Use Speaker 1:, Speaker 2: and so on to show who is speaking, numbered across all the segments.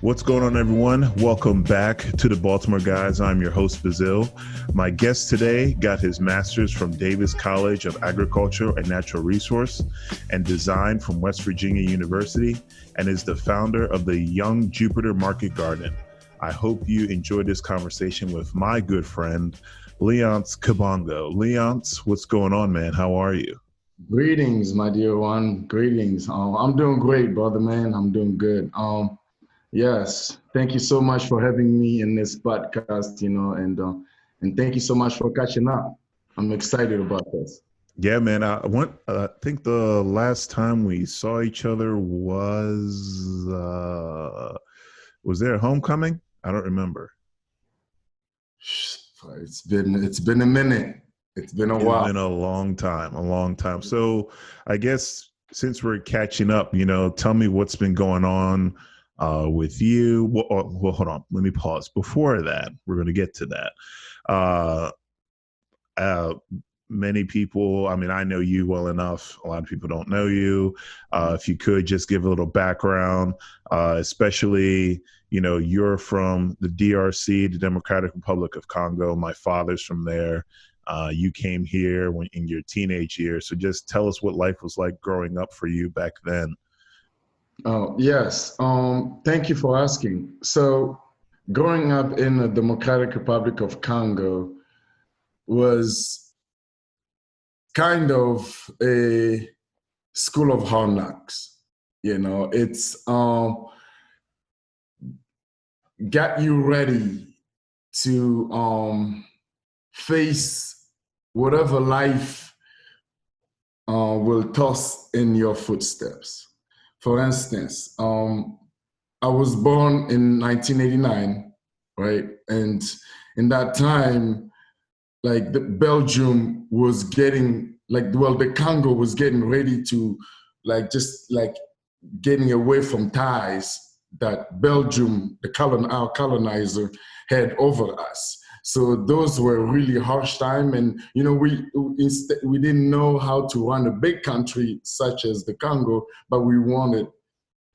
Speaker 1: What's going on, everyone? Welcome back to the Baltimore Guys. I'm your host, Bazil. My guest today got his master's from Davis College of Agriculture and Natural Resource and Design from West Virginia University and is the founder of the Young Jupiter Market Garden. I hope you enjoyed this conversation with my good friend, Leons Kabongo. Leons, what's going on, man? How are you?
Speaker 2: Greetings, my dear one. Greetings. I'm doing great, brother, man. I'm doing good. Yes, thank you so much for having me in this podcast, and thank you so much for catching up. I'm excited about this.
Speaker 1: Yeah, man. I think the last time we saw each other was there homecoming? I don't remember.
Speaker 2: It's been a minute. It's been a while.
Speaker 1: It's been a long time. So I guess since we're catching up, tell me what's been going on with you. Well, hold on. Let me pause. Before that, we're going to get to that. Many people, I know you well enough. A lot of people don't know you. If you could just give a little background, especially, you're from the DRC, the Democratic Republic of Congo. My father's from there. You came here in your teenage years. So just tell us what life was like growing up for you back then.
Speaker 2: Oh, yes. Thank you for asking. So growing up in the Democratic Republic of Congo was kind of a school of hard knocks. It's got you ready to face whatever life will toss in your footsteps. For instance, I was born in 1989, right? And in that time, Belgium was getting, the Congo was getting ready to, getting away from ties that Belgium, our colonizer, had over us. So those were really harsh time, and we didn't know how to run a big country such as the Congo, but we wanted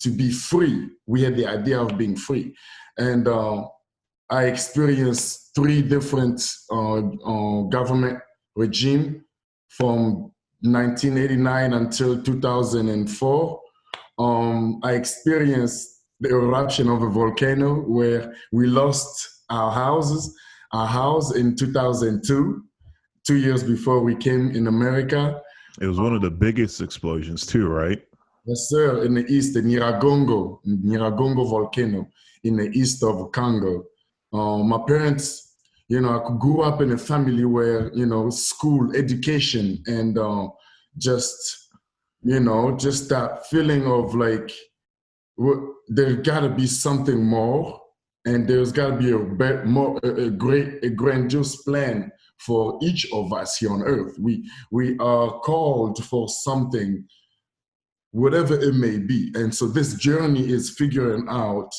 Speaker 2: to be free. We had the idea of being free, and I experienced three different government regime from 1989 until 2004. I experienced the eruption of a volcano where we lost our house in 2002, 2 years before we came in America.
Speaker 1: It was one of the biggest explosions too, right?
Speaker 2: Yes, sir. In the east, the Nyiragongo volcano in the east of Congo. My parents, I grew up in a family where, school, education, and just that feeling of there's got to be something more, and there's got to be a grandiose plan for each of us here on earth. We are called for something, whatever it may be. And so this journey is figuring out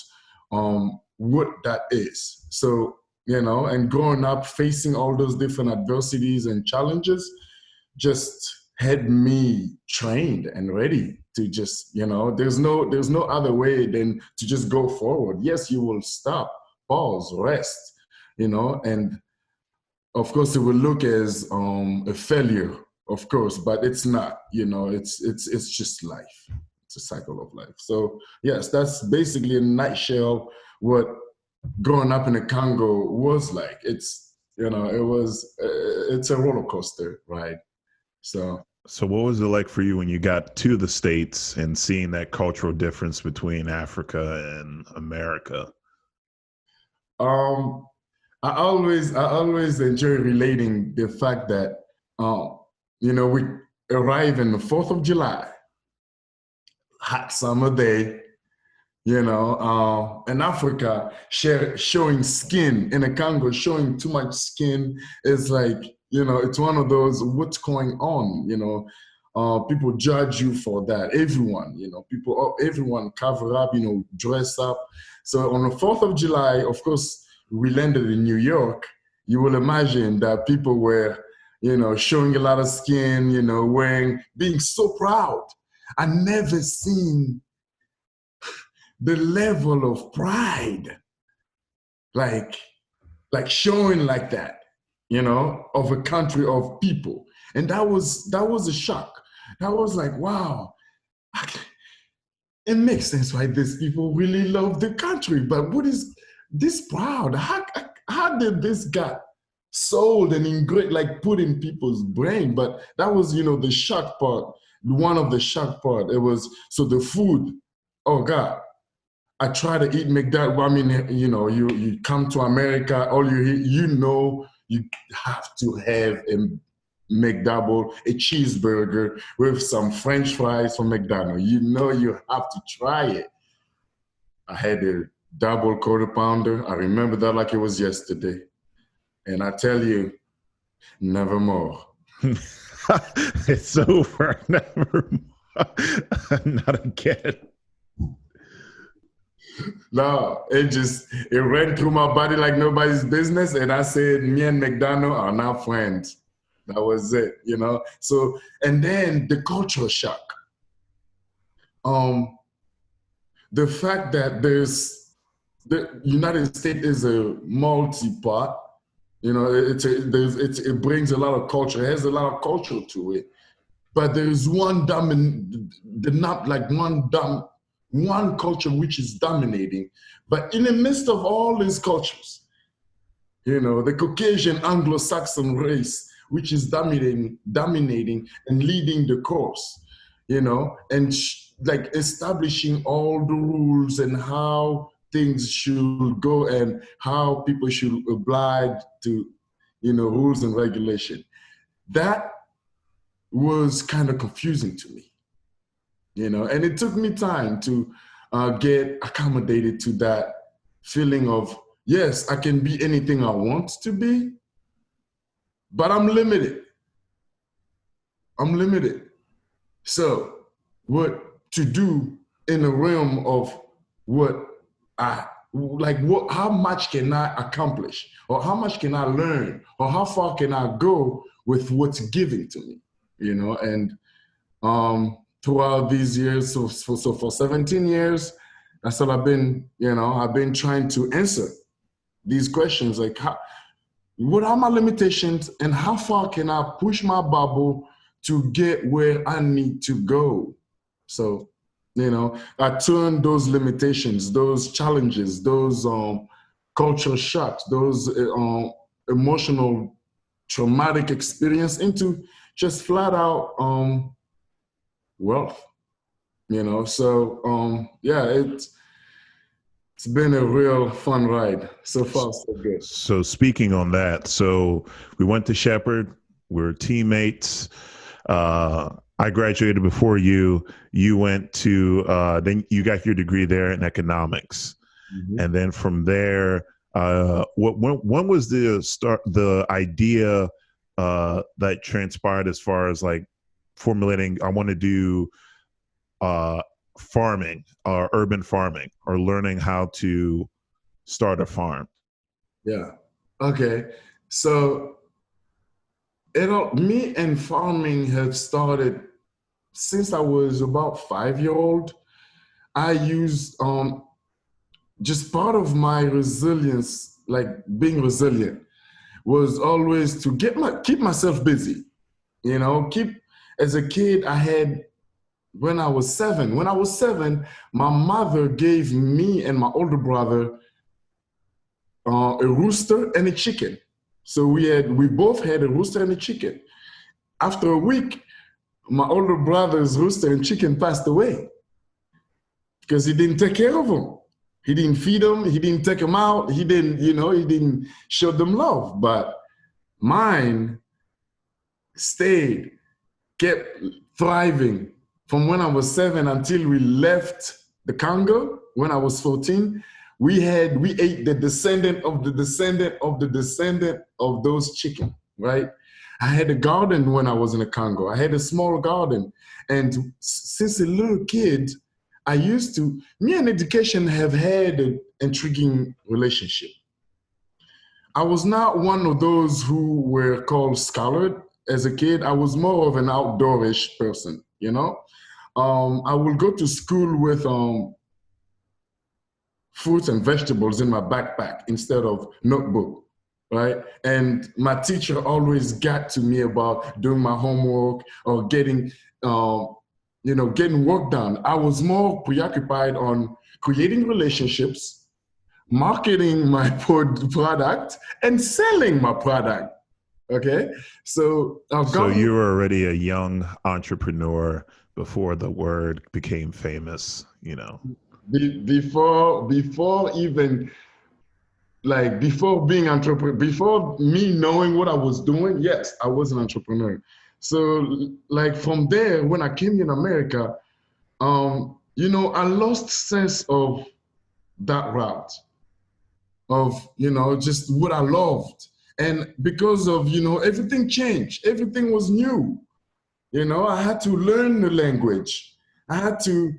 Speaker 2: what that is. So, and growing up, facing all those different adversities and challenges just had me trained and ready to just, there's no other way than to just go forward. Yes, you will stop, pause, rest, and of course it will look as a failure, of course, but it's not, it's just life. It's a cycle of life. So yes, that's basically in a nutshell what growing up in the Congo was like. It's, it's a roller coaster ride. So
Speaker 1: what was it like for you when you got to the States and seeing that cultural difference between Africa and America?
Speaker 2: I always enjoy relating the fact that, we arrive in the 4th of July, hot summer day, in Africa, showing skin, in the Congo, showing too much skin is it's one of those, what's going on, people judge you for that. Everyone, everyone cover up, dress up. So on the 4th of July, of course, we landed in New York. You will imagine that people were, showing a lot of skin, being so proud. I never seen the level of pride, like showing like that, of a country of people. And that was a shock. That was like, wow, it makes sense why these people really love the country. But what is this proud? How did this get sold and engraved, like put in people's brain? But that was, the shock part. One of the shock part. It was, so the food, oh God. I try to eat McDonald's. I mean, you come to America, all you eat, you have to have a McDouble, a cheeseburger with some French fries from McDonald's. You have to try it. I had a double quarter pounder. I remember that like it was yesterday. And I tell you, never more.
Speaker 1: It's over. Never more. Not again.
Speaker 2: No, it ran through my body like nobody's business. And I said, me and McDonald are now friends. That was it, So, and then the cultural shock. The fact that the United States is a multi-part, it brings a lot of culture. It has a lot of culture to it. But there is one culture which is dominating. But in the midst of all these cultures, the Caucasian Anglo-Saxon race, which is dominating and leading the course, and like establishing all the rules and how things should go and how people should oblige to, rules and regulation. That was kind of confusing to me, and it took me time to get accommodated to that feeling of, yes, I can be anything I want to be, but I'm limited. So what to do in the realm of how much can I accomplish, or how much can I learn, or how far can I go with what's given to me, and throughout these years, so for 17 years, that's what I've been trying to answer these questions, like what are my limitations and how far can I push my bubble to get where I need to go? So, I turned those limitations, those challenges, those cultural shocks, those emotional traumatic experience into just flat out wealth, So, it's been a real fun ride. So far, so good.
Speaker 1: So speaking on that, so we went to Shepherd. We're teammates. I graduated before you. You went to, then you got your degree there in economics. Mm-hmm. And then from there, when was the idea that transpired as far as like formulating, I want to do farming or urban farming, or learning how to start a farm?
Speaker 2: Yeah. Okay. So me and farming have started since I was about 5-year-old. I used just part of my resilience, like being resilient, was always to keep myself busy. As a kid, when I was seven, my mother gave me and my older brother a rooster and a chicken. So we both had a rooster and a chicken. After a week, my older brother's rooster and chicken passed away because he didn't take care of them. He didn't feed them. He didn't take them out. He didn't show them love. But mine kept thriving from when I was 7 until we left the Congo when I was 14. We ate the descendant of the descendant of the descendant of those chicken, right? I had a garden when I was in the Congo. I had a small garden. And since a little kid, me and education have had an intriguing relationship. I was not one of those who were called scholar as a kid. I was more of an outdoorish person, I would go to school with fruits and vegetables in my backpack instead of notebook, right? And my teacher always got to me about doing my homework or getting, getting work done. I was more preoccupied on creating relationships, marketing my product, and selling my product. Okay, so I've
Speaker 1: So
Speaker 2: gotten
Speaker 1: you were already a young entrepreneur before the word became famous, you know.
Speaker 2: before even like before being entrepreneur, before me knowing what I was doing. Yes, I was an entrepreneur. So like from there, when I came in America, I lost sense of that route of just what I loved, and because of everything changed, everything was new. I had to learn the language. I had to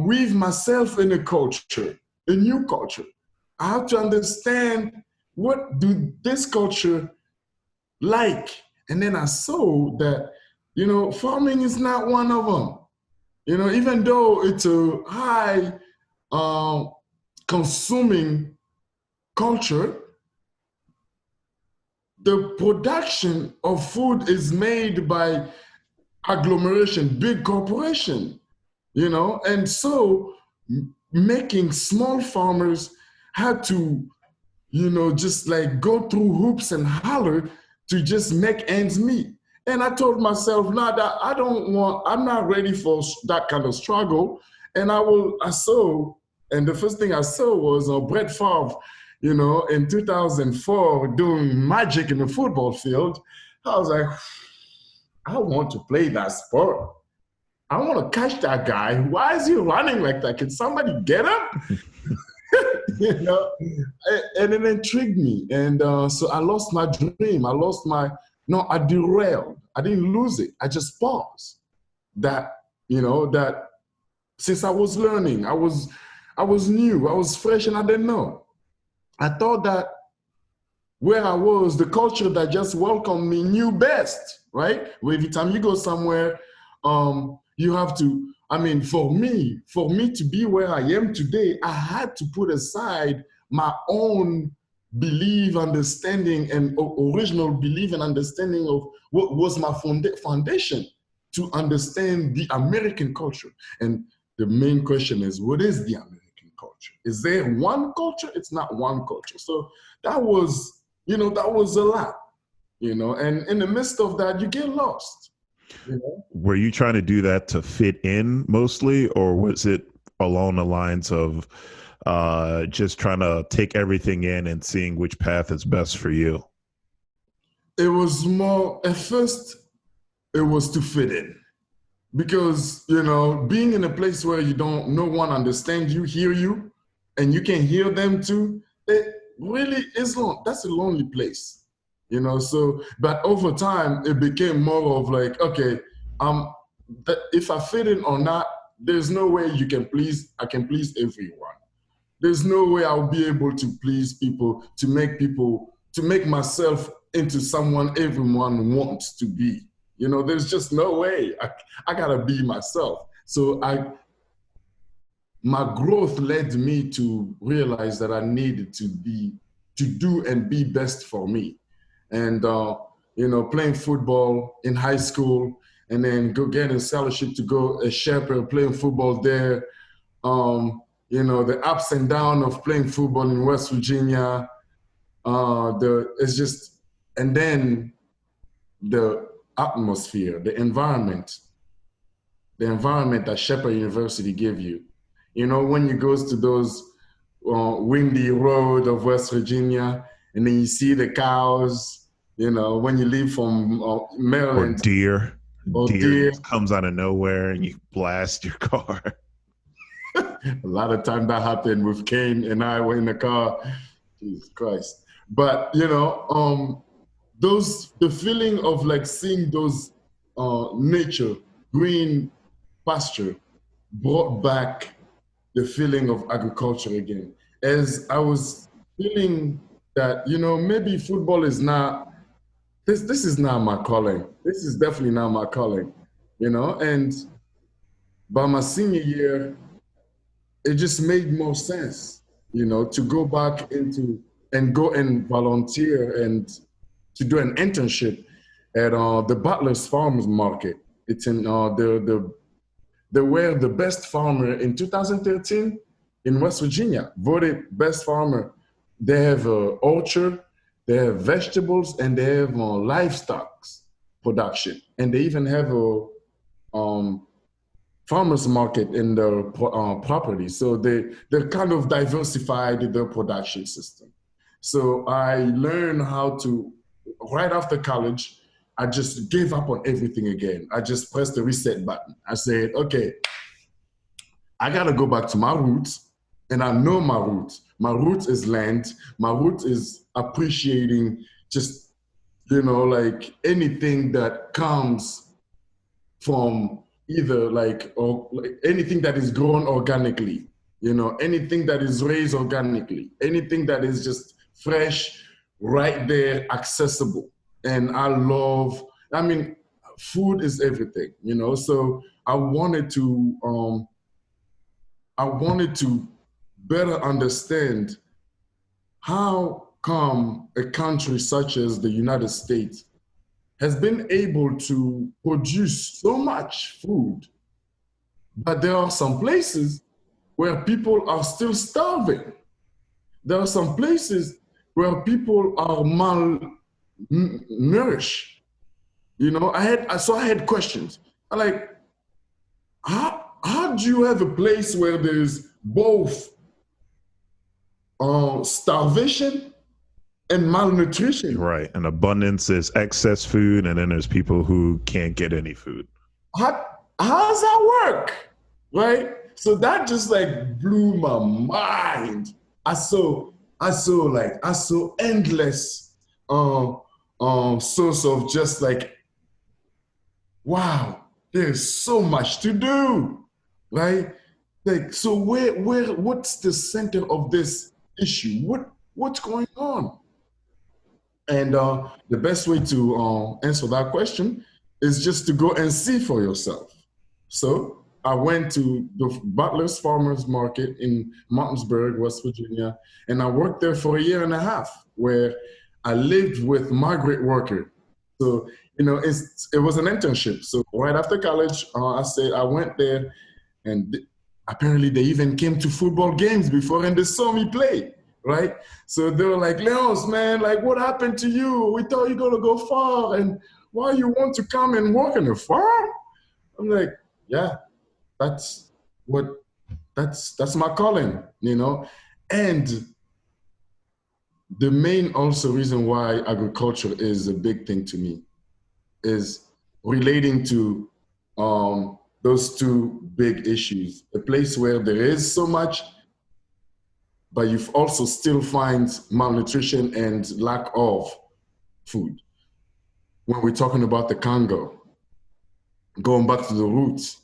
Speaker 2: weave myself in a culture, a new culture. I had to understand what do this culture like. And then I saw that, farming is not one of them. Even though it's a high uh, consuming culture, the production of food is made by agglomeration, big corporation, and so making small farmers had to, just like go through hoops and holler to just make ends meet. And I told myself, nah, that I'm not ready for that kind of struggle. And I saw, and the first thing I saw was Brett Favre, in 2004 doing magic in the football field. I was like, I want to play that sport. I want to catch that guy. Why is he running like that? Can somebody get him? And it intrigued me. And so I lost my dream. No, I derailed. I didn't lose it. I just paused. That since I was learning, I was new, I was fresh, and I didn't know. I thought that where I was, the culture that just welcomed me knew best, right? Every time you go somewhere, you have to, for me to be where I am today, I had to put aside my own belief, understanding, and original belief and understanding of what was my foundation to understand the American culture. And the main question is, what is the American culture? Is there one culture? It's not one culture. So that was a lot, and in the midst of that, you get lost.
Speaker 1: Were you trying to do that to fit in mostly, or was it along the lines of just trying to take everything in and seeing which path is best for you?
Speaker 2: It was more, at first, it was to fit in. Because, being in a place where no one understands you, hear you, and you can hear them too, it really is that's a lonely place. So, but over time, it became more of like, okay, if I fit in or not, there's no way I can please everyone. There's no way I'll be able to please people, to make myself into someone everyone wants to be. There's just no way. I gotta be myself. So my growth led me to realize that I needed to do and be best for me. And playing football in high school, and then go get a scholarship to go a shepherd playing football there. The ups and downs of playing football in West Virginia. It's just, and then the atmosphere, the environment that Shepherd University give you. When you go to those windy road of West Virginia, and then you see the cows, when you leave from Maryland.
Speaker 1: Or deer.
Speaker 2: Deer
Speaker 1: just comes out of nowhere and you blast your car.
Speaker 2: A lot of time that happened with Kane and I were in the car. Jesus Christ. But, the feeling of like seeing those nature, green pasture brought back the feeling of agriculture again. As I was feeling that, maybe football is not, this is not my calling. This is definitely not my calling, and by my senior year, it just made more sense. to go back into and go and volunteer and to do an internship at the Butler's Farmers Market. It's in they were the best farmer in 2013 in West Virginia, voted best farmer. They have orchard, they have vegetables, and they have livestock production, and they even have a farmers market in their property. So they're kind of diversified in their production system. So I learned how to, right after college, I just gave up on everything again. I just pressed the reset button. I said, okay, I got to go back to my roots. And I know my roots. My roots is land. My roots is appreciating just, like anything that comes from either like anything that is grown organically, anything that is raised organically, anything that is just fresh, right there, accessible. And I mean, food is everything, so I wanted to better understand how come a country such as the United States has been able to produce so much food, but there are some places where people are still starving. There are some places where people are malnourished. I had questions. I'm like, how do you have a place where there's both starvation and malnutrition?
Speaker 1: Right. And abundance is excess food, and then there's people who can't get any food.
Speaker 2: How does that work? Right? So that just like blew my mind. I saw endless source of just like, wow, there's so much to do, right? Like, so what's the center of this issue? What's going on? And the best way to answer that question is just to go and see for yourself. So I went to the Butler's Farmers Market in Martinsburg, West Virginia, and I worked there for a year and a half, where I lived with migrant workers. So it was an internship. So right after college, I went there, and apparently they even came to football games before, and they saw me play. Right? So they were like, Leons, man, like, what happened to you? We thought you were gonna go far, and why you want to come and work on a farm? I'm like, yeah, that's my calling, And the main also reason why agriculture is a big thing to me is relating to those two big issues. A place where there is so much, but you also still find malnutrition and lack of food. When we're talking about the Congo, going back to the roots,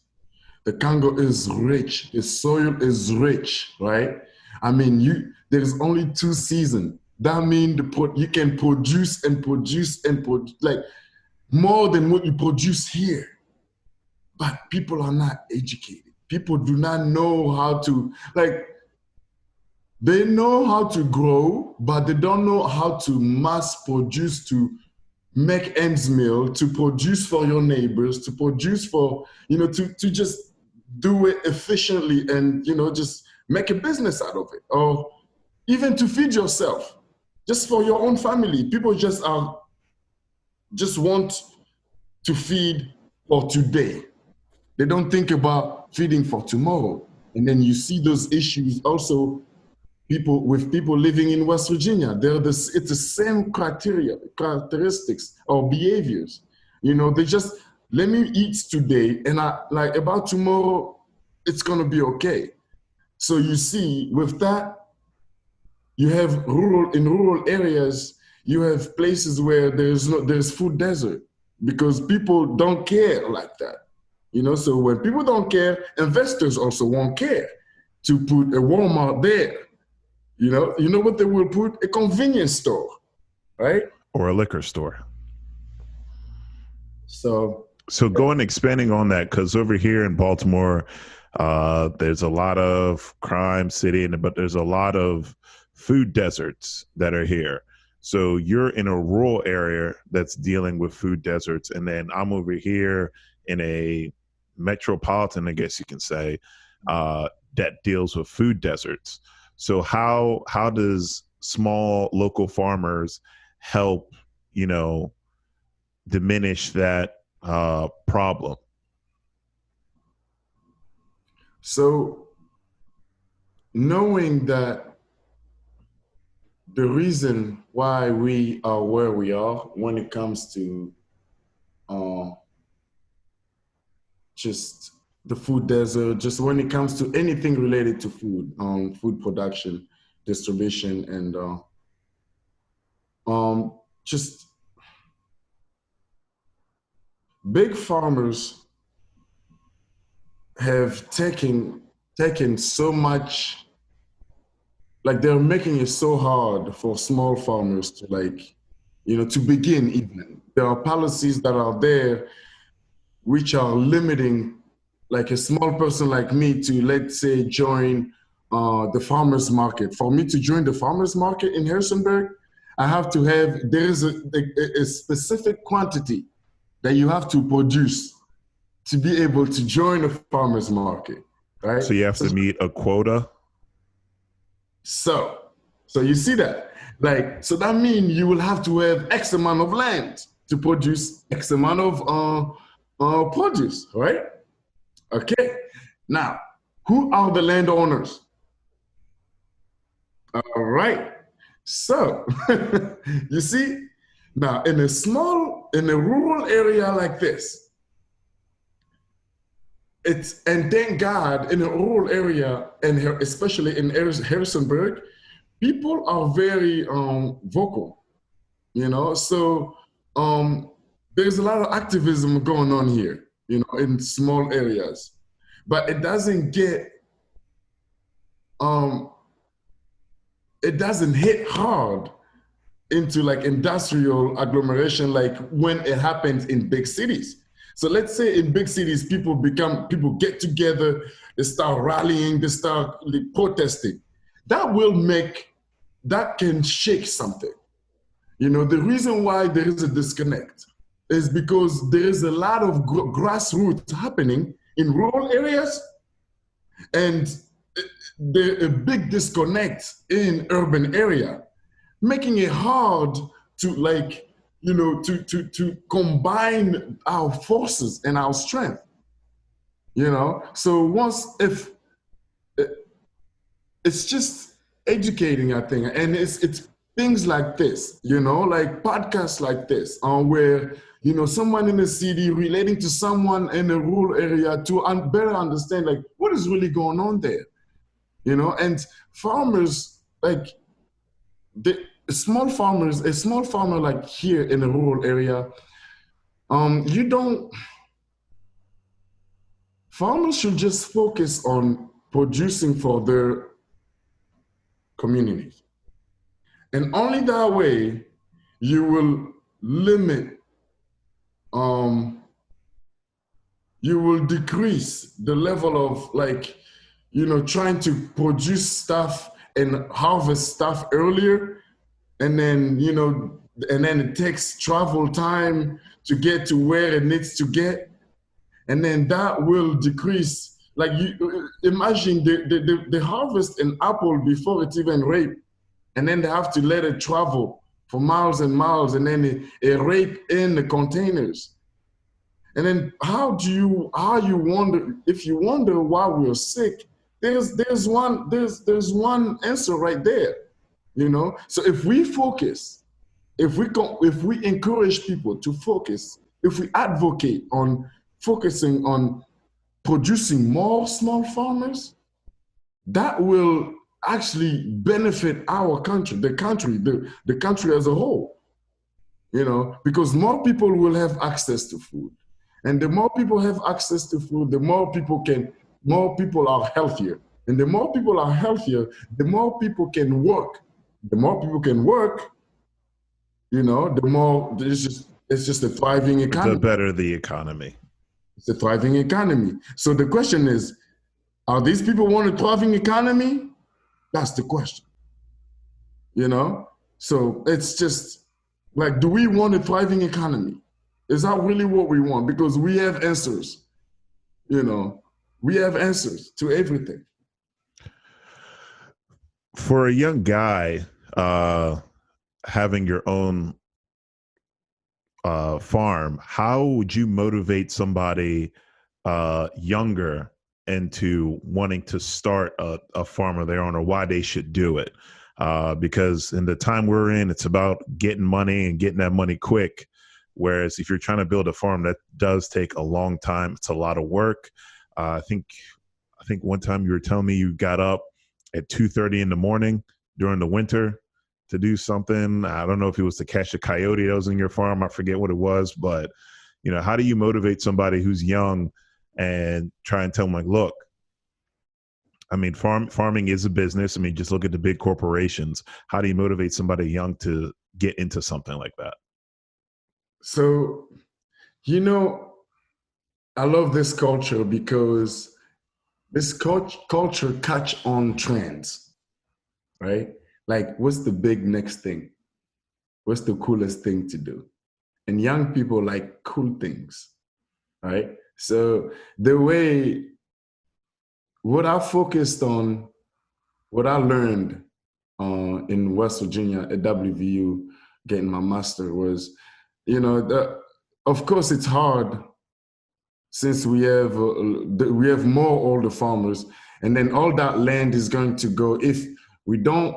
Speaker 2: the Congo is rich. The soil is rich, right? I mean, there's only 2 seasons. That means you can produce and produce and produce, like, more than what you produce here. But people are not educated. People do not know how to, like, they know how to grow, but they don't know how to mass produce, to make ends meet, to produce for your neighbors, to produce for, to just do it efficiently and, just make a business out of it, or even to feed yourself, just for your own family. People just want to feed for today. They don't think about feeding for tomorrow. And then you see those issues also people living in West Virginia. It's the same characteristics or behaviors. They just, let me eat today, and about tomorrow, it's gonna be okay. So you see, with that, you have rural areas, you have places where there's food desert, because people don't care like that. So when people don't care, investors also won't care to put a Walmart there. You know what they will put? A convenience store, right?
Speaker 1: Or a liquor store.
Speaker 2: So
Speaker 1: go and expanding on that, because over here in Baltimore, There's a lot of crime city, but there's a lot of food deserts that are here. So you're in a rural area that's dealing with food deserts, and then I'm over here in a metropolitan, I guess you can say, that deals with food deserts. So how does small local farmers help, you know, diminish that problem?
Speaker 2: So knowing that the reason why we are where we are when it comes to uh, just the food desert, just when it comes to anything related to food, food production, distribution, and just big farmers have taken so much, like they're making it so hard for small farmers to to begin even. There are policies that are there which are limiting like a small person like me to, let's say, join the farmers market. For me to join the farmers market in Harrisonburg, I have to have, there is a specific quantity that you have to produce to be able to join a farmers market, right?
Speaker 1: So you have to meet a quota.
Speaker 2: So, so you see that, like, so that means you will have to have X amount of land to produce X amount of produce, right? Okay. Now, who are the landowners? All right. So, you see, now in a rural area like this, and thank God in a rural area, and especially in Harrisonburg, people are very vocal, you know. So there's a lot of activism going on here, you know, in small areas, but um, it doesn't hit hard into like industrial agglomeration like when it happens in big cities. So let's say in big cities, people get together, they start rallying, they start protesting. That can shake something. You know, the reason why there is a disconnect is because there is a lot of grassroots happening in rural areas, and there's a big disconnect in urban area, making it hard to to combine our forces and our strength. You know, so once if it's just educating, I think, and it's things like this, you know, like podcasts like this, where you know someone in the city relating to someone in a rural area to better understand like what is really going on there, you know, and farmers like the a small farmer like here in a rural area, you don't farmers should just focus on producing for their communities. And only that way you will limit, um, you will decrease the level of like, you know, trying to produce stuff and harvest stuff earlier. And then, you know, and then it takes travel time to get to where it needs to get. And then that will decrease. Like you imagine they harvest an apple before it's even ripe, and then they have to let it travel for miles and miles, and then it ripe in the containers. And then how you wonder, if you wonder why we're sick, there's one answer right there, you know. So if we focus, if we encourage people to focus, if we advocate on focusing on producing more small farmers, that will actually benefit our country, the country as a whole, you know, because more people will have access to food. And the more people have access to food, more people are healthier. And the more people are healthier, the more people can work. The more people can work, you know, the more it's just a thriving
Speaker 1: The
Speaker 2: economy.
Speaker 1: better the economy.
Speaker 2: It's a thriving economy. So the question is, Are these people want a thriving economy? That's the question, you know? So it's just like, do we want a thriving economy? Is that really what we want? Because we have answers, you know? We have answers to everything.
Speaker 1: For a young guy, having your own farm, how would you motivate somebody younger into wanting to start a farm of their own, or why they should do it? Because in the time we're in, it's about getting money and getting that money quick. Whereas if you're trying to build a farm, that does take a long time. It's a lot of work. I think one time you were telling me you got up at 2:30 in the morning during the winter to do something. I don't know if it was to catch a coyote that was in your farm. I forget what it was, but how do you motivate somebody who's young and try and tell them, like, look, I mean, farming is a business. I mean, just look at the big corporations. How do you motivate somebody young to get into something like that?
Speaker 2: So, I love this culture because this culture catch on trends, right? Like, what's the big next thing? What's the coolest thing to do? And young people like cool things, right? So the way, what I focused on, what I learned in West Virginia at WVU, getting my master was, of course it's hard since we have more older farmers, and then all that land is going to go, if we don't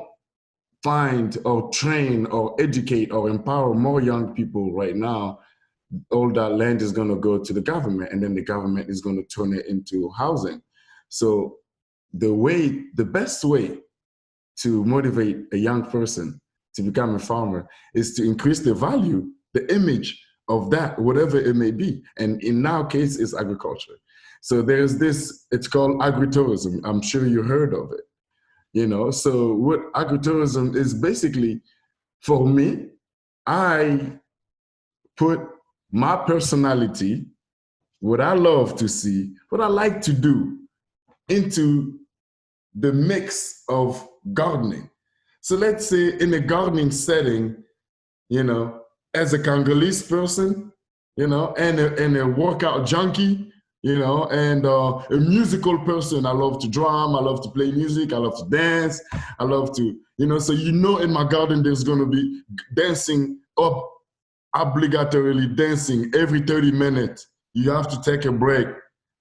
Speaker 2: find or train or educate or empower more young people right now, all that land is going to go to the government, and then the government is going to turn it into housing. So the best way to motivate a young person to become a farmer is to increase the value, the image of that, whatever it may be. And in our case, it's agriculture. So there's this, it's called agritourism. I'm sure you heard of it. So what agritourism is basically, for me, I put my personality, what I love to see, what I like to do, into the mix of gardening. So let's say in a gardening setting, as a Congolese person, and a workout junkie, and a musical person. I love to drum, I love to play music, I love to dance, I love to, so in my garden there's gonna be dancing up, obligatorily dancing every 30 minutes. You have to take a break.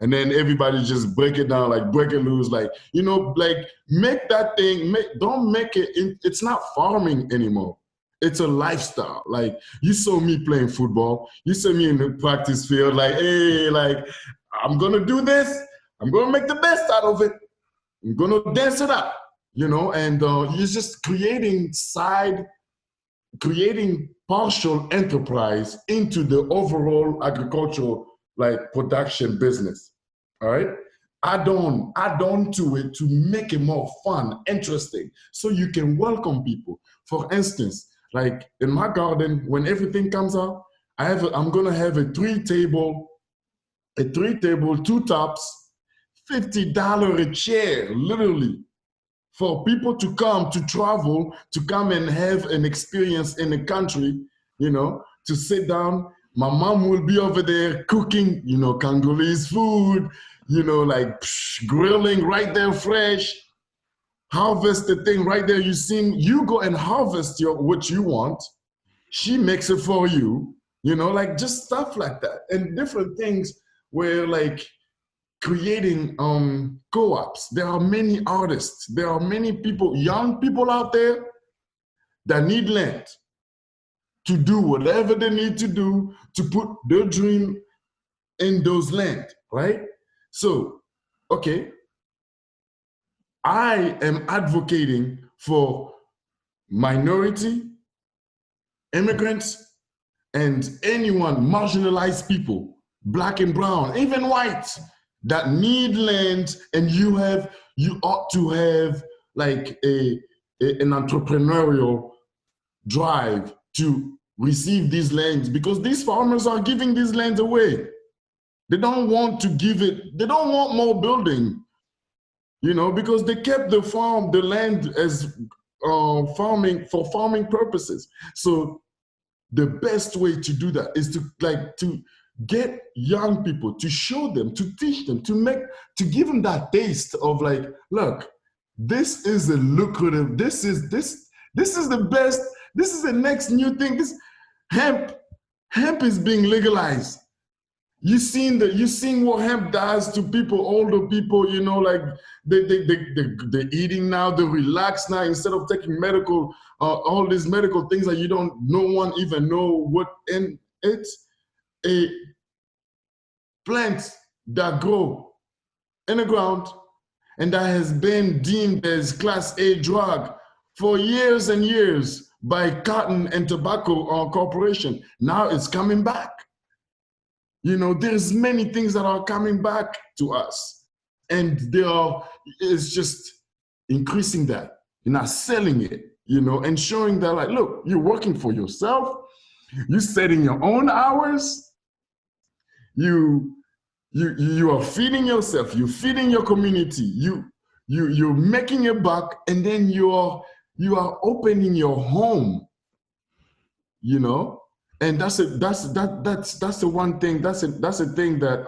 Speaker 2: And then everybody just break it down, like break it loose, like, like make that thing, don't make it, it's not farming anymore. It's a lifestyle. Like, you saw me playing football, you saw me in the practice field, like, hey, like, I'm gonna do this, I'm gonna make the best out of it, I'm gonna dance it up, and you're just creating partial enterprise into the overall agricultural, like, production business. All right. Add on to it to make it more fun, interesting, so you can welcome people. For instance, like in my garden, when everything comes out, I'm gonna have a three table, two tops, $50 a chair, literally, for people to come, to travel, to come and have an experience in the country, to sit down. My mom will be over there cooking, Congolese food, like grilling right there fresh, harvest the thing right there. You go and harvest what you want. She makes it for you, like just stuff like that. And different things where, like, creating co-ops. There are many artists, there are many people, young people out there that need land to do whatever they need to do to put their dream in those land, right? So, okay, I am advocating for minority, immigrants, and anyone, marginalized people, black and brown, even white, that need land, and you ought to have, like, an entrepreneurial drive to receive these lands, because these farmers are giving these lands away. They don't want to give it, they don't want more building. you know, because they kept the farm, the land as farming purposes. So the best way to do that is to get young people, to show them, to teach them, to give them that taste of like, look, this is a lucrative, this is the best, this is the next new thing. This hemp is being legalized. You seen what hemp does to people, older people, you know, like they're eating now, they relax now, instead of taking medical, all these medical things that no one even know what, and it's a plant that grow in the ground and that has been deemed as Class A drug for years and years by Cotton and Tobacco Corporation. Now it's coming back. You know, there's many things that are coming back to us, and it's just increasing that. You're not selling it, you know, and showing that, like, look, you're working for yourself, you're setting your own hours, you are feeding yourself, you're feeding your community, you're making a buck, and then you are opening your home, you know. And that's the one thing, that's a thing that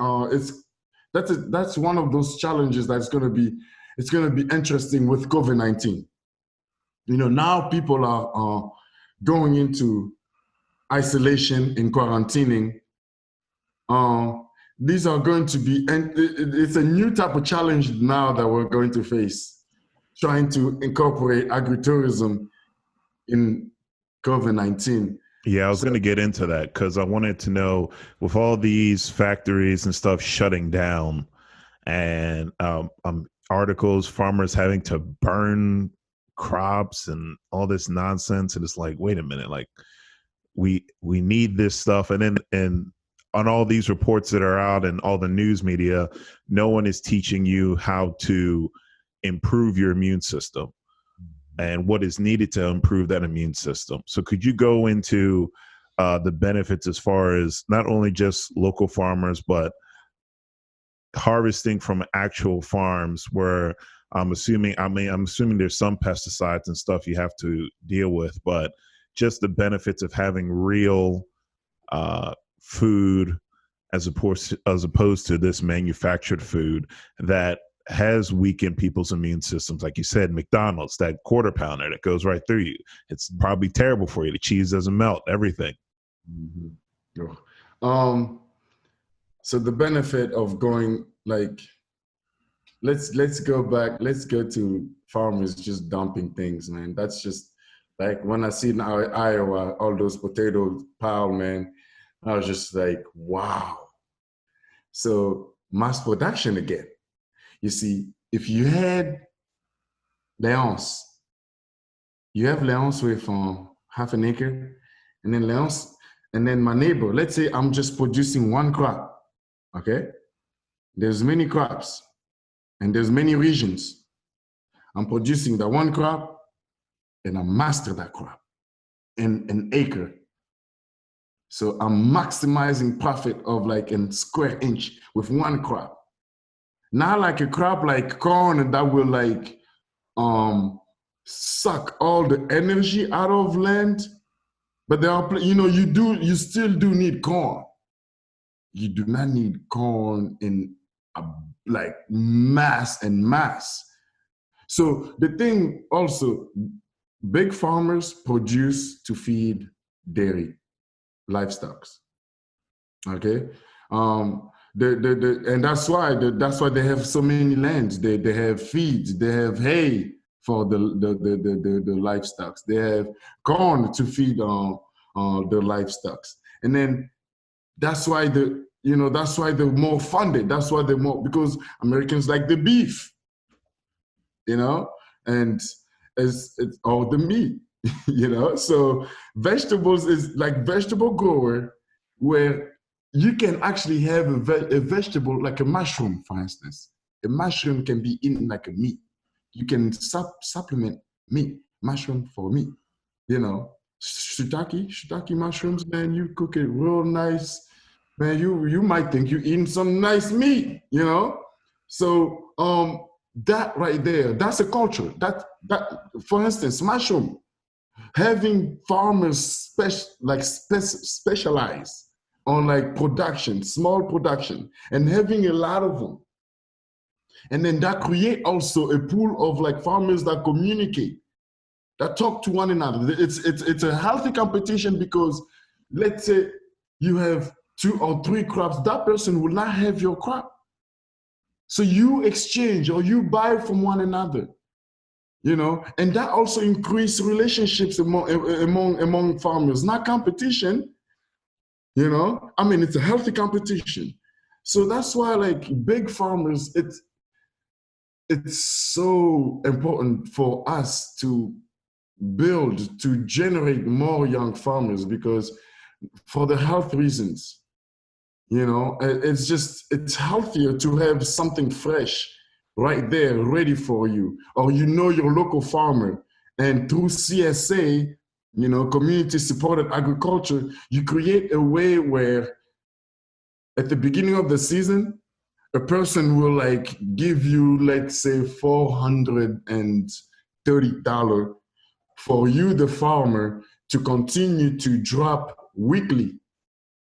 Speaker 2: that's one of those challenges that's going to be interesting with COVID-19. You know, now people are going into isolation and quarantining. These are going to be, and it's a new type of challenge now that we're going to face, trying to incorporate agritourism in COVID-19.
Speaker 1: Yeah, I was going to get into that because I wanted to know, with all these factories and stuff shutting down, and articles, farmers having to burn crops and all this nonsense, and it's like, wait a minute, like we need this stuff, and on all these reports that are out and all the news media, no one is teaching you how to improve your immune system and what is needed to improve that immune system. So could you go into the benefits as far as not only just local farmers, but harvesting from actual farms where I'm assuming there's some pesticides and stuff you have to deal with, but just the benefits of having real food as opposed to this manufactured food that has weakened people's immune systems. Like you said, McDonald's, that quarter pounder that goes right through you. It's probably terrible for you. The cheese doesn't melt, everything.
Speaker 2: Mm-hmm. So the benefit of going, like, let's go back, let's go to farmers just dumping things, man. That's just like when I see in Iowa, all those potato pile, man, I was just like, wow. So mass production again. You see, if you had Leons, you have Leons with half an acre, and then Leons, and then my neighbor, let's say I'm just producing one crop, okay? There's many crops, and there's many regions. I'm producing that one crop, and I master that crop in an acre. So I'm maximizing profit of like a square inch with one crop. Not like a crop like corn that will like suck all the energy out of land. But there are, you know, you still do need corn. You do not need corn in like mass and mass. So the thing also, big farmers produce to feed dairy livestock. Okay. And that's why they have so many lands. They have feeds, they have hay for the livestock. They have corn to feed the livestock. And then that's why they're more funded. That's why they're more, because Americans like the beef, you know, and it's all the meat, you know. So vegetables is like vegetable grower where you can actually have a vegetable like a mushroom, for instance. A mushroom can be eaten like a meat. You can supplement meat, mushroom for meat. You know, shiitake mushrooms, man, you cook it real nice. Man, you might think you're eating some nice meat, you know? So that right there, that's a culture. That for instance, mushroom, having farmers specialize on like production, small production, and having a lot of them. And then that create also a pool of like farmers that communicate, that talk to one another. It's a healthy competition because let's say you have 2 or 3 crops, that person will not have your crop. So you exchange or you buy from one another, you know, and that also increase relationships among farmers, not competition, you know. I mean, it's a healthy competition. So that's why like big farmers, it's so important for us to build, to generate more young farmers, because for the health reasons, you know, it's healthier to have something fresh right there ready for you, or you know your local farmer, and through CSA, you know, community supported agriculture, you create a way where at the beginning of the season, a person will like give you, let's say, $430 for you, the farmer, to continue to drop weekly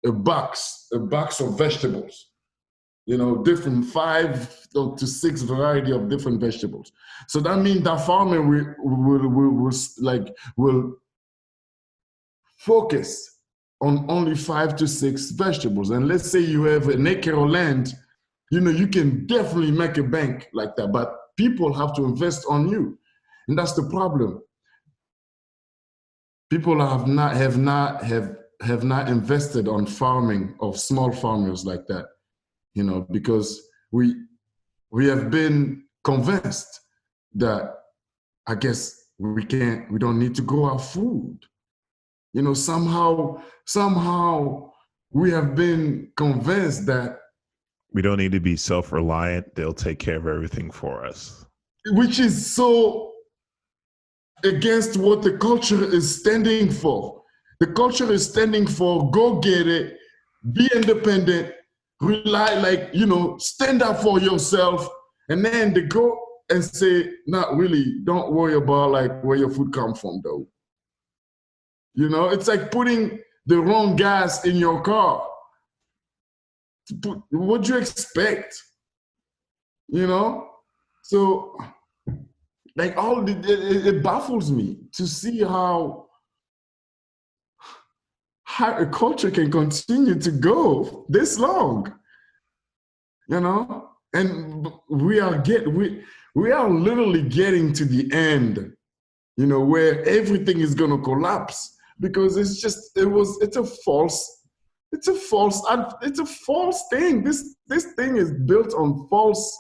Speaker 2: a box of vegetables, you know, different 5 to 6 variety of different vegetables. So that means that farmer will focus on only 5 to 6 vegetables. And let's say you have an acre of land, you know, you can definitely make a bank like that, but people have to invest on you. And that's the problem. People have not invested on farming of small farmers like that, you know, because we have been convinced that, I guess, we don't need to grow our food. You know, somehow we have been convinced that
Speaker 1: we don't need to be self-reliant. They'll take care of everything for us.
Speaker 2: Which is so against what the culture is standing for. The culture is standing for go get it, be independent, rely, like, you know, stand up for yourself. And then they go and say, not really, don't worry about like where your food comes from though. You know, it's like putting the wrong gas in your car. What do you expect? You know? So, like, it baffles me to see how a culture can continue to go this long. You know? And we are literally getting to the end, you know, where everything is gonna collapse, because it's a false thing. This thing is built on false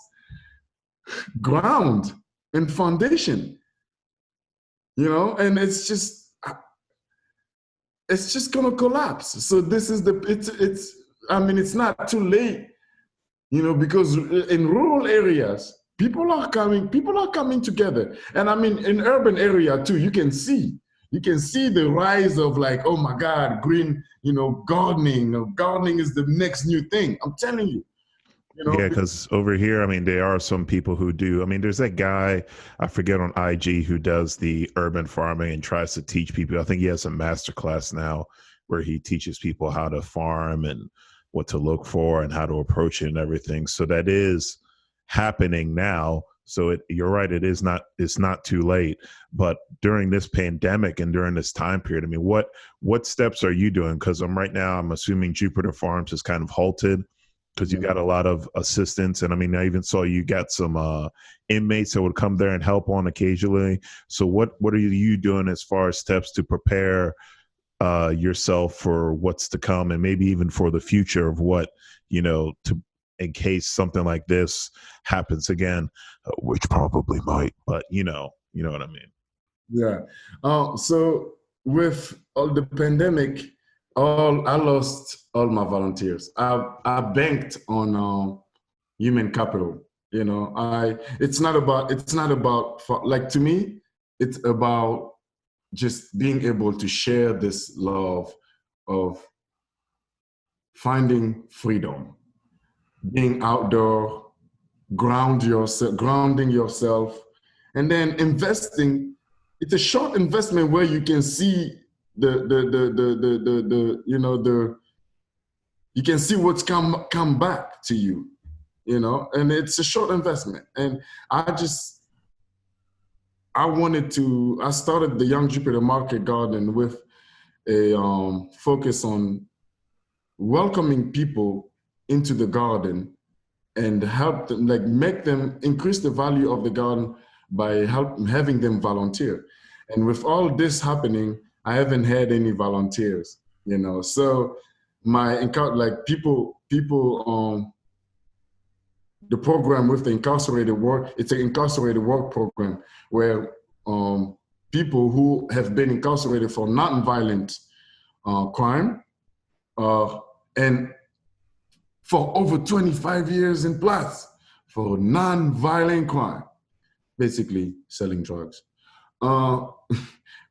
Speaker 2: ground and foundation, you know, and it's just gonna collapse. So this is I mean, it's not too late, you know, because in rural areas, people are coming together. And I mean, in urban area too, you can see the rise of like, oh my God, green, you know, gardening. Gardening is the next new thing. I'm telling you. You know?
Speaker 1: Yeah, because over here, I mean, there are some people who do. I mean, there's that guy, I forget, on IG who does the urban farming and tries to teach people. I think he has a master class now where he teaches people how to farm and what to look for and how to approach it and everything. So that is happening now. So you're right, it's not too late. But during this pandemic and during this time period, I mean, what steps are you doing? Because right now, I'm assuming Jupiter Farms is kind of halted, because you got a lot of assistance. And I mean, I even saw you got some inmates that would come there and help on occasionally. So what are you doing as far as steps to prepare yourself for what's to come, and maybe even for the future of what, you know, in case something like this happens again, which probably might, but you know what I mean?
Speaker 2: Yeah. So with all the pandemic, I lost all my volunteers. I banked on human capital. You know, it's not about like, to me, it's about just being able to share this love of finding freedom, being outdoor, grounding yourself, and then investing. It's a short investment where you can see you can see what's come back to you, and it's a short investment. And I started the Young Jupiter Market Garden with a focus on welcoming people into the garden and help them, like make them increase the value of the garden by having them volunteer. And with all this happening, I haven't had any volunteers, So the program with the incarcerated work, it's an incarcerated work program where people who have been incarcerated for non-violent crime and for over 25 years and plus for non-violent crime, basically selling drugs,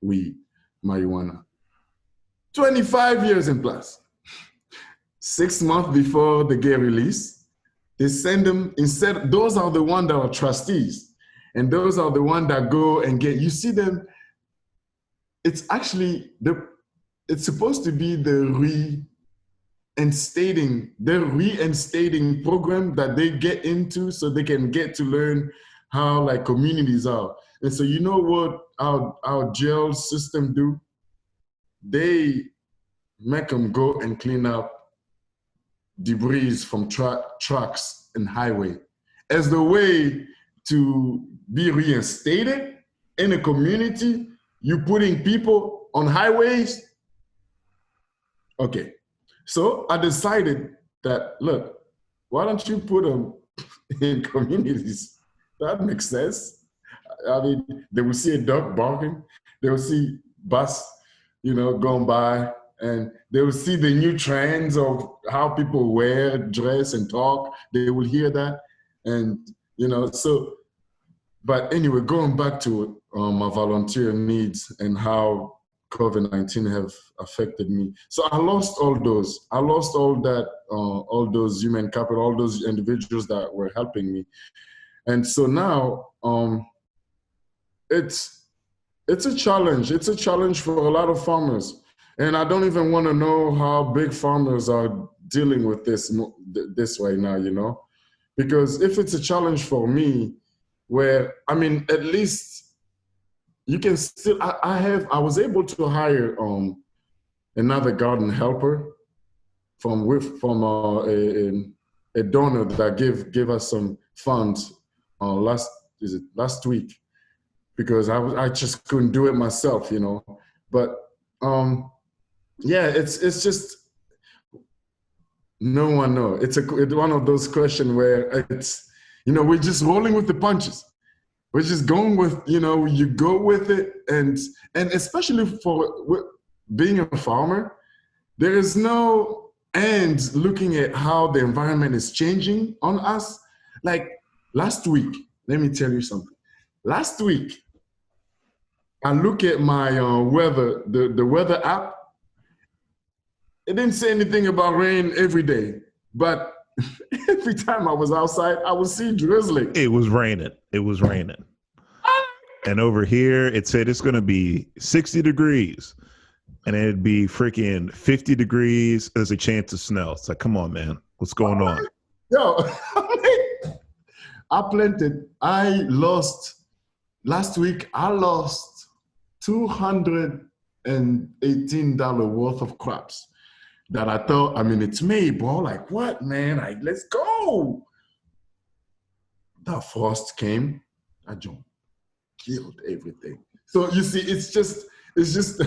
Speaker 2: weed, marijuana, 25 years and plus. 6 months before they get released, they send them, those are the ones that are trustees. And those are the ones that go and you see them, it's actually, it's supposed to be the reinstating program that they get into so they can get to learn how like communities are. And so you know what our jail system do? They make them go and clean up debris from trucks and highway as the way to be reinstated in a community. You putting people on highways. Okay, so I decided that, look, why don't you put them in communities? That makes sense. I mean, they will see a dog barking, they will see bus, going by, and they will see the new trends of how people wear, dress, and talk. They will hear that. And, but anyway, going back to my volunteer needs and how COVID-19 have affected me. So I lost all those. I lost all that, all those human capital, all those individuals that were helping me. And so now it's a challenge. It's a challenge for a lot of farmers. And I don't even want to know how big farmers are dealing with this right now, because if it's a challenge for me, where, I mean, at least you can still, I was able to hire another garden helper from a donor that gave us some funds last week, because I just couldn't do it myself, But yeah, it's just, no one knows. It's one of those questions where it's, we're just rolling with the punches. We're just going with, you go with it. And especially for being a farmer, there is no end looking at how the environment is changing on us. Like last week, let me tell you something. Last week, I look at my weather, the weather app. It didn't say anything about rain every day, but every time I was outside, I would see drizzling.
Speaker 1: It was raining. And over here, it said it's going to be 60 degrees. And it'd be freaking 50 degrees. There's a chance of snow. It's like, come on, man. What's going on?
Speaker 2: Yo, last week, I lost $218 worth of crops that I thought, I mean, it's May, bro. Like, what, man? Let's go. That frost came. I just killed everything. So you see, it's just it's just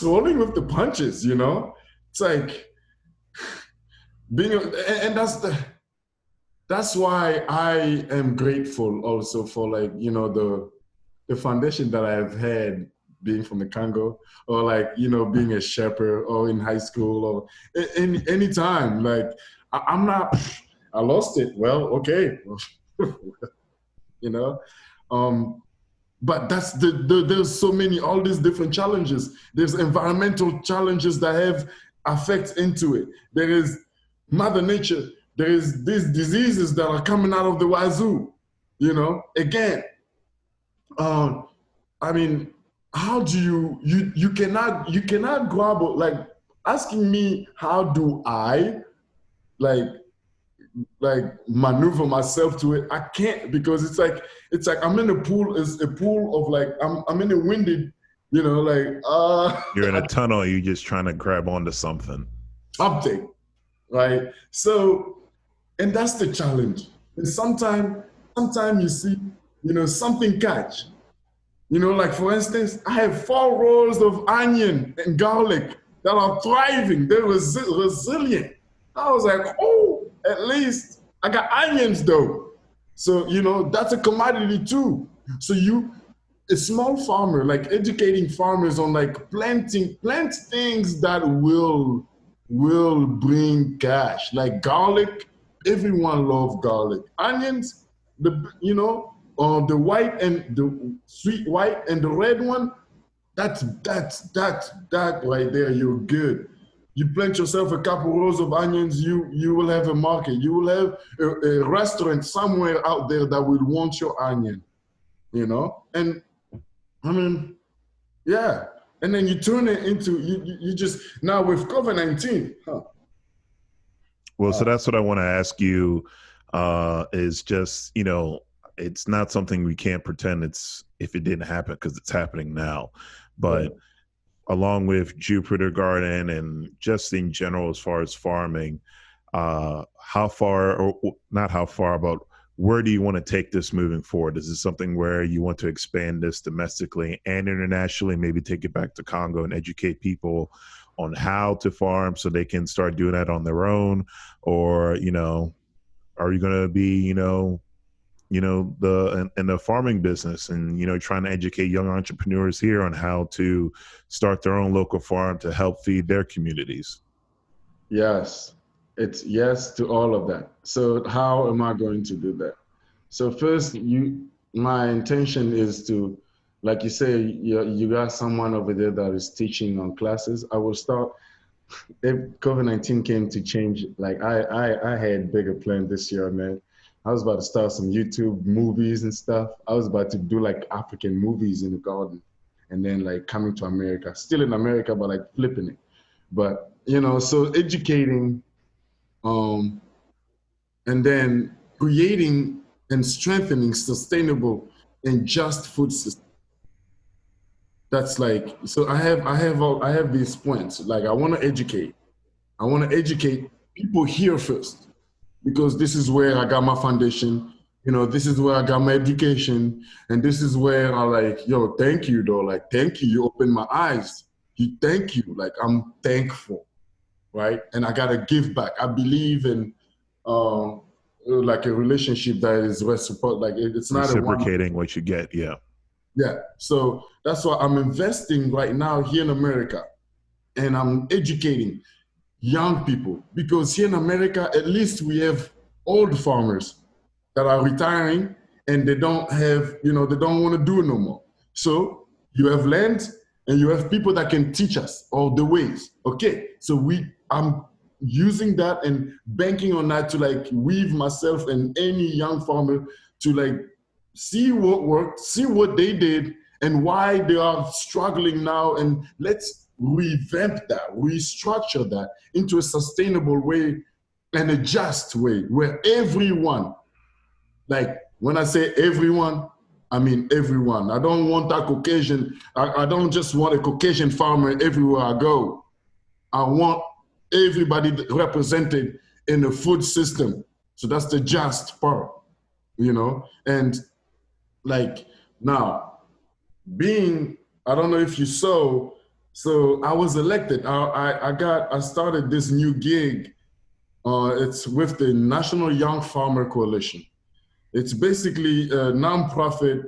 Speaker 2: rolling with the punches, It's like and that's why I am grateful also for, like, the foundation that I've had being from the Congo, or like, being a shepherd, or in high school, or any time. Like, I lost it. Well, okay. But that's there's so many, all these different challenges. There's environmental challenges that have effects into it. There is Mother Nature there is these diseases that are coming out of the wazoo, you know, again. I mean, how do you cannot grab like asking me how do I like maneuver myself to it. I can't, because it's like I'm in a pool. It's a pool of like I'm in a winded, you know, like
Speaker 1: You're in a tunnel. You're just trying to grab onto something.
Speaker 2: something, right? So, and that's the challenge. And sometimes you see, you know, something catch. You know, like for instance, I have 4 rows of onion and garlic that are thriving. They're resilient. I was like, oh, at least I got onions though. So, you know, that's a commodity too. So a small farmer, like educating farmers on like plant things that will bring cash. Like garlic, everyone loves garlic. Onions, the white and the sweet white and the red one, that right there, you're good. You plant yourself a couple rows of onions, you will have a market. You will have a restaurant somewhere out there that will want your onion, you know? And I mean, yeah. And then you turn it into, you just, now with COVID-19,
Speaker 1: Well, so that's what I want to ask you, is just, you know, it's not something we can't pretend it's if it didn't happen, because it's happening now. But along with Jupiter Garden and just in general, as far as farming, how far, or not how far, but where do you want to take this moving forward? Is this something where you want to expand this domestically and internationally, maybe take it back to Congo and educate people on how to farm so they can start doing that on their own? Or, you know, are you going to be, in the farming business and, you know, trying to educate young entrepreneurs here on how to start their own local farm to help feed their communities?
Speaker 2: Yes, it's yes to all of that. So how am I going to do that? So first, my intention is to, like you say, you got someone over there that is teaching on classes. I will start, if COVID-19 came to change, like I had bigger plans this year, man. I was about to start some YouTube movies and stuff. I was about to do like African movies in the garden, and then like coming to America, still in America, but like flipping it. But you know, so educating, um, and then creating and strengthening sustainable and just food systems. That's like, so I have these points. Like I want to educate. I want to educate people here first, because this is where I got my foundation. You know, this is where I got my education, and this is where I like, yo, thank you though. Like, thank you. You opened my eyes. You thank you. Like, I'm thankful, right? And I gotta give back. I believe in like a relationship that is reciprocal. Like it's not a one.
Speaker 1: Reciprocating what you get. Yeah.
Speaker 2: Yeah. So that's why I'm investing right now here in America, and I'm educating young people, because here in America, at least we have old farmers that are retiring and they don't have, you know, they don't want to do it no more. So you have land and you have people that can teach us all the ways. Okay. So I'm using that and banking on that to like weave myself and any young farmer to like see what worked, see what they did and why they are struggling now. And let's revamp that, restructure that into a sustainable way and a just way where everyone, like when I say everyone, I mean everyone. I don't want that Caucasian, I don't just want a Caucasian farmer everywhere I go. I want everybody represented in the food system. So that's the just part, you know? And like now, I don't know if you saw, so I was elected. I started this new gig. It's with the National Young Farmer Coalition. It's basically a nonprofit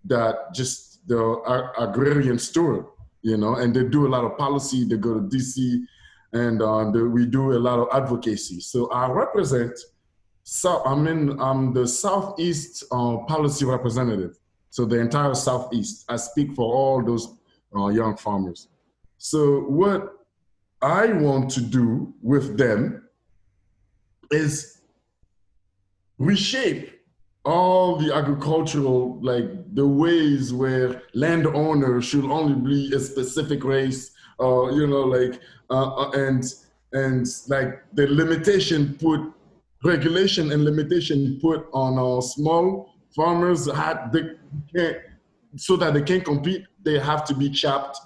Speaker 2: that just the agrarian steward, you know, and they do a lot of policy. They go to DC, and we do a lot of advocacy. So I represent. So I'm the Southeast policy representative. So the entire Southeast. I speak for all those young farmers. So what I want to do with them is reshape all the agricultural, like the ways where landowners should only be a specific race, or and like the limitation put regulation and limitation put on our small farmers they can't, so that they can compete, they have to be chopped,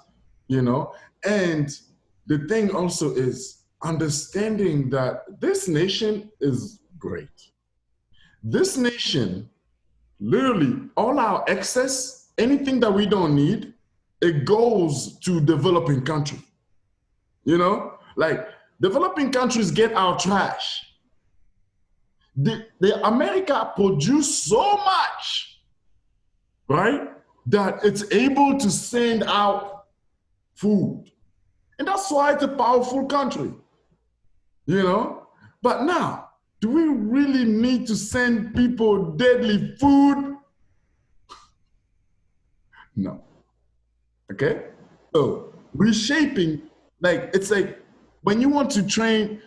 Speaker 2: and the thing also is understanding that this nation is great. This nation, literally, all our excess, anything that we don't need, it goes to developing country. Like developing countries get our trash. The America produce so much, right, that it's able to send out food. And that's why it's a powerful country, But now, do we really need to send people deadly food? No. Okay? So reshaping, like it's like when you want to train,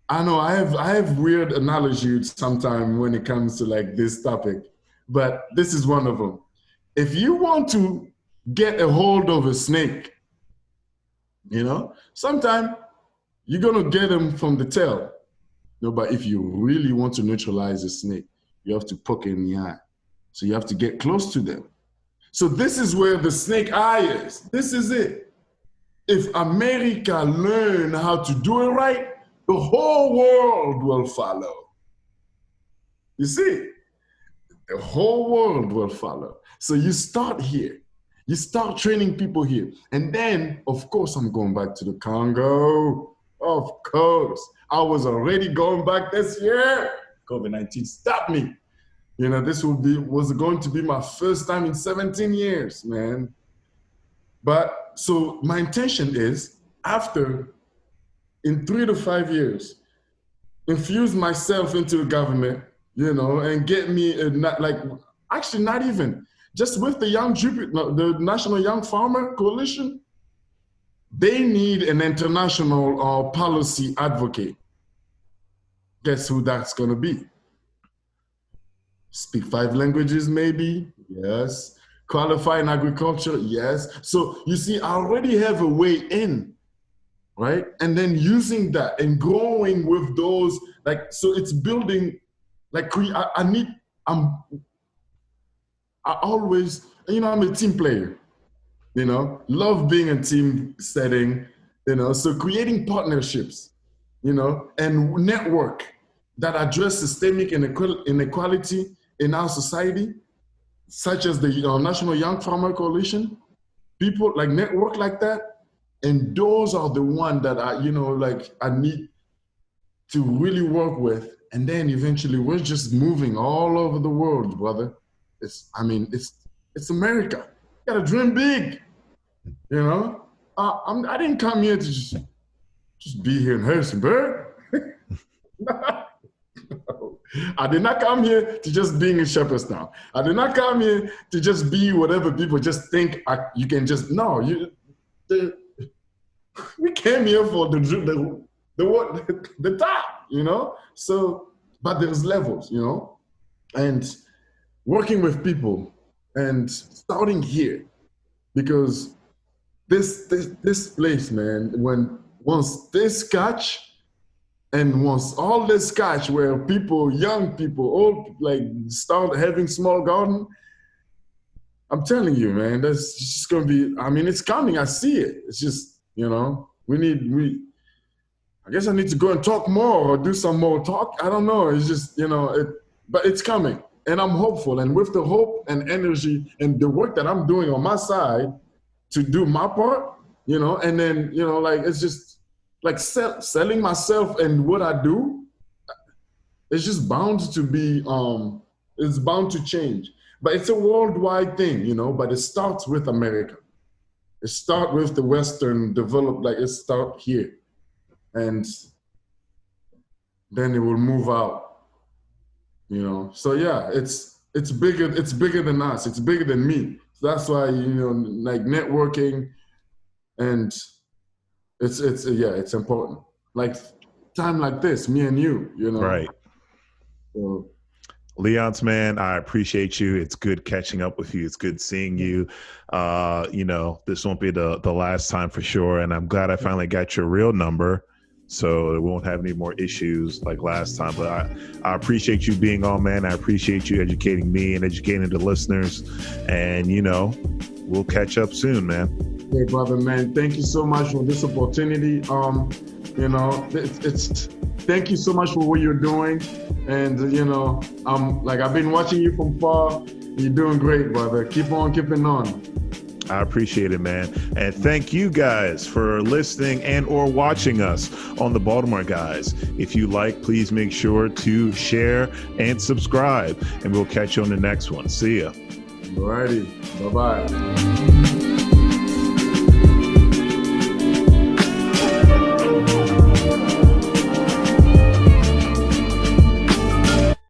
Speaker 2: I know I have weird analogies sometimes when it comes to like this topic, but this is one of them. If you want to get a hold of a snake, sometimes you're gonna get them from the tail. No, but if you really want to neutralize a snake, you have to poke it in the eye. So you have to get close to them. So this is where the snake eye is. This is it. If America learn how to do it right, the whole world will follow. You see, the whole world will follow. So you start here. You start training people here. And then, of course, I'm going back to the Congo. Of course. I was already going back this year. COVID-19 stopped me. This was going to be my first time in 17 years, man. But so my intention is, in 3 to 5 years, infuse myself into the government, and get me not even, just with the National Young Farmer Coalition, they need an international policy advocate. Guess who that's going to be? Speak 5 languages, maybe? Yes. Qualify in agriculture? Yes. So you see, I already have a way in, right? And then using that and growing with those, so it's building, I'm a team player, love being in team setting, so creating partnerships, and network that address systemic inequality in our society, such as the National Young Farmer Coalition, people like network like that. And those are the ones that I need to really work with. And then eventually we're just moving all over the world, brother. It's America. You gotta dream big, I didn't come here to just be here in Harrisonburg. No. I did not come here to just being in Shepherdstown. I did not come here to just be whatever people just think you can just, no, we came here for the top, So, but there's levels, and working with people and starting here, because this place, man, once this catch, and once all this catch where young people, old, start having small garden, I'm telling you, man, that's just going to be, it's coming. I see it. It's just, I guess I need to go and talk more or do some more talk. I don't know. It's just, but it's coming. And I'm hopeful. And with the hope and energy and the work that I'm doing on my side to do my part, and then, it's just, selling myself and what I do, it's just bound to be, it's bound to change. But it's a worldwide thing, but it starts with America. It starts with the Western developed, it starts here. And then it will move out, So yeah, it's bigger than us. It's bigger than me. So that's why, networking and it's important. time like this, me and you know.
Speaker 1: Right.
Speaker 2: So,
Speaker 1: Leons, man, I appreciate you. It's good catching up with you. It's good seeing you. This won't be the last time for sure. And I'm glad I finally got your real number, so we won't have any more issues like last time. But I appreciate you being on, man. I appreciate you educating me and educating the listeners. And, we'll catch up soon, man.
Speaker 2: Hey, brother, man, thank you so much for this opportunity. Thank you so much for what you're doing. And, I've been watching you from far. You're doing great, brother. Keep on keeping on.
Speaker 1: I appreciate it, man. And thank you guys for listening and or watching us on the Baltimore Guys. If you like, please make sure to share and subscribe, and we'll catch you on the next one. See ya.
Speaker 2: Alrighty. Bye-bye.